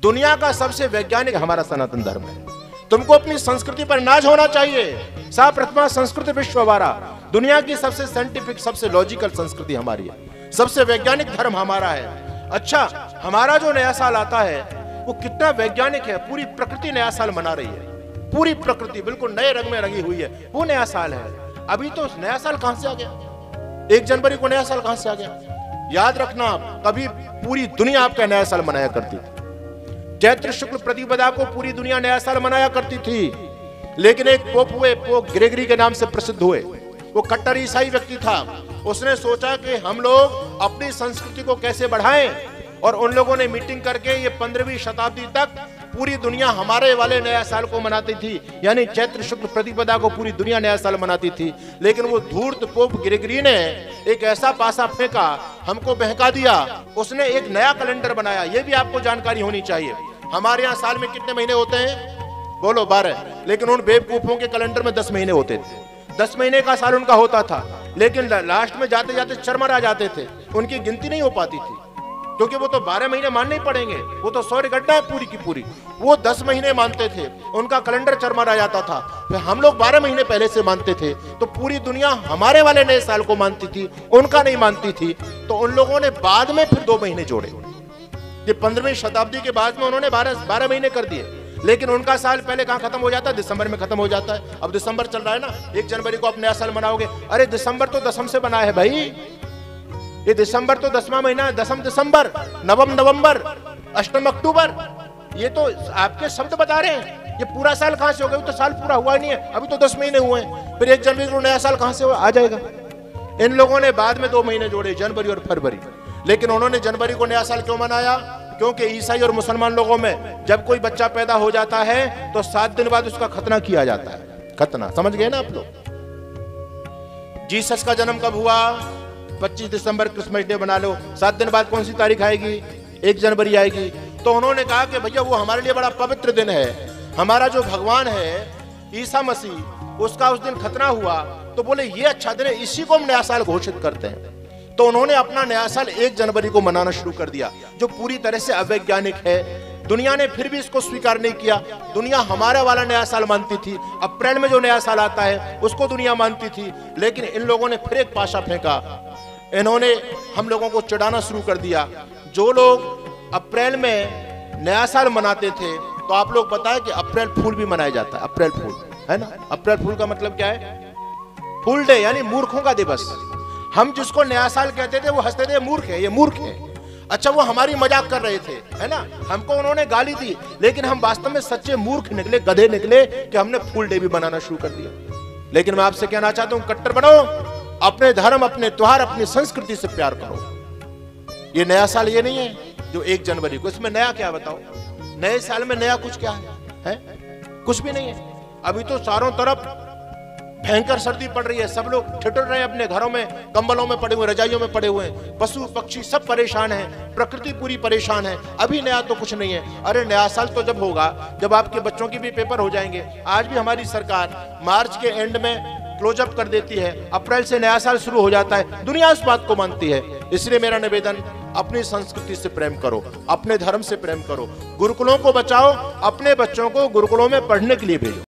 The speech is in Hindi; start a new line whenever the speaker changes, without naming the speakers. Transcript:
दुनिया का सबसे वैज्ञानिक हमारा सनातन धर्म है। तुमको अपनी संस्कृति पर नाज होना चाहिए। सा प्रथमा संस्कृति विश्ववारा, दुनिया की सबसे साइंटिफिक, सबसे लॉजिकल संस्कृति हमारी है, सबसे वैज्ञानिक धर्म हमारा है। अच्छा, हमारा जो नया साल आता है वो कितना वैज्ञानिक है। पूरी प्रकृति नया साल मना रही है, पूरी प्रकृति बिल्कुल नए रंग में रंगी हुई है, वो नया साल है। अभी तो नया साल कहां से आ गया? 1 जनवरी को नया साल कहां से आ गया? याद रखना, कभी पूरी दुनिया आपका नया साल मनाया करती थी। चैत्र शुक्ल प्रतिपदा को पूरी दुनिया नया साल मनाया करती थी, लेकिन एक पोप हुए, पोप ग्रेगरी के नाम से प्रसिद्ध हुए। वो कट्टर ईसाई व्यक्ति था। उसने सोचा कि हम लोग अपनी संस्कृति को कैसे बढ़ाएं, और उन लोगों ने मीटिंग करके ये 15वीं शताब्दी तक पूरी दुनिया हमारे वाले नया साल को मनाती थी, यानी चैत्र शुक्ल प्रतिपदा को पूरी दुनिया नया साल मनाती थी। लेकिन वो धूर्त पोप ग्रेगरी ने एक ऐसा पासा फेंका, हमको बहका दिया। उसने एक नया कैलेंडर बनाया। ये भी आपको जानकारी होनी चाहिए। हमारे यहाँ साल में कितने महीने होते हैं? बोलो 12। लेकिन उन बेवकूफों के कैलेंडर में 10 महीने होते थे। 10 महीने का साल उनका होता था, लेकिन लास्ट में जाते जाते चरमरा जाते थे। उनकी गिनती नहीं हो पाती थी, क्योंकि वो तो 12 महीने मानने ही पड़ेंगे। वो तो सौर गड्ढा है पूरी की पूरी। वो 10 महीने मानते थे, उनका कैलेंडर चरमरा जाता था। फिर हम लोग 12 महीने पहले से मानते थे, तो पूरी दुनिया हमारे वाले नए साल को मानती थी, उनका नहीं मानती थी। तो उन लोगों ने बाद में फिर 2 महीने जोड़े। ये 15वीं शताब्दी के बाद में उन्होंने 12 महीने कर दिए। लेकिन उनका साल पहले कहां खत्म हो जाता है? दिसंबर में खत्म हो जाता है। अब दिसंबर चल रहा है ना, 1 जनवरी को आप नया साल मनाओगे। अरे दिसंबर तो दसम से बना है भाई। ये दिसंबर तो 10वां महीना है। 10 दिसंबर, नवम नवंबर, 8 अक्टूबर, ये तो आपके शब्द बता रहे हैं। ये पूरा साल कहां से हो गया? तो साल पूरा हुआ ही नहीं है, अभी तो 10 महीने हुए हैं। फिर 1 जनवरी को नया साल कहां से आ जाएगा? इन लोगों ने बाद में 2 महीने जोड़े, जनवरी और फरवरी। लेकिन उन्होंने जनवरी को नया साल क्यों मनाया? क्योंकि ईसाई और मुसलमान लोगों में जब कोई बच्चा पैदा हो जाता है तो 7 दिन बाद उसका खतना किया जाता है। खतना समझ गए ना आप लोग? जीसस का जन्म कब हुआ? 25 दिसंबर क्रिसमस डे बना लो। 7 दिन बाद कौन सी तारीख आएगी? 1 जनवरी आएगी। तो उन्होंने कहा कि भैया वो हमारे लिए बड़ा पवित्र दिन है। हमारा जो भगवान है ईसा मसीह, उसका उस दिन खतना हुआ, तो बोले ये अच्छा दिन है, इसी को हम नया साल घोषित करते हैं। तो उन्होंने अपना नया साल 1 जनवरी को मनाना शुरू कर दिया, जो पूरी तरह से अवैज्ञानिक है। दुनिया ने फिर भी इसको स्वीकार नहीं किया। दुनिया हमारा वाला नया साल मानती थी। अप्रैल में जो नया साल आता है उसको दुनिया मानती थी। लेकिन इन लोगों ने फिर एक पाशा फेंका। इन्होंने हम लोगों को चिढ़ाना शुरू कर दिया। जो लोग अप्रैल में नया साल मनाते थे, तो आप लोग बताएं कि अप्रैल फूल भी मनाया जाता है। अप्रैल फूल है ना? अप्रैल फूल का मतलब क्या है? फूल डे, यानी मूर्खों का दिवस। हम जिसको नया साल कहते थे वो हंसते थे, मूर्ख है, ये मूर्ख है। अच्छा, वो हमारी मजाक कर रहे थे, है ना? हमको उन्होंने गाली दी, लेकिन हम वास्तव में सच्चे मूर्ख निकले, गधे निकले कि हमने फूल डे भी बनाना शुरू कर दिया। लेकिन मैं आपसे कहना चाहता हूं, कट्टर बनो, अपने धर्म, अपने त्योहार, अपनी संस्कृति से प्यार करो। ये नया साल ये नहीं है जो 1 जनवरी को, इसमें नया क्या बताओ? नए साल में नया कुछ क्या है? कुछ भी नहीं है। अभी तो चारों तरफ भयंकर सर्दी पड़ रही है, सब लोग ठिठुर रहे हैं अपने घरों में, कंबलों में पड़े हुए, रजाइयों में पड़े हुए हैं। पशु पक्षी सब परेशान हैं, प्रकृति पूरी परेशान है। अभी नया तो कुछ नहीं है। अरे नया साल तो जब होगा जब आपके बच्चों की भी पेपर हो जाएंगे। आज भी हमारी सरकार मार्च के एंड में क्लोज अप कर देती है, अप्रैल से नया साल शुरू हो जाता है। दुनिया इस बात को मानती है। इसलिए मेरा निवेदन, अपनी संस्कृति से प्रेम करो, अपने धर्म से प्रेम करो, गुरुकुलों को बचाओ, अपने बच्चों को गुरुकुलों में पढ़ने के लिए भेजो।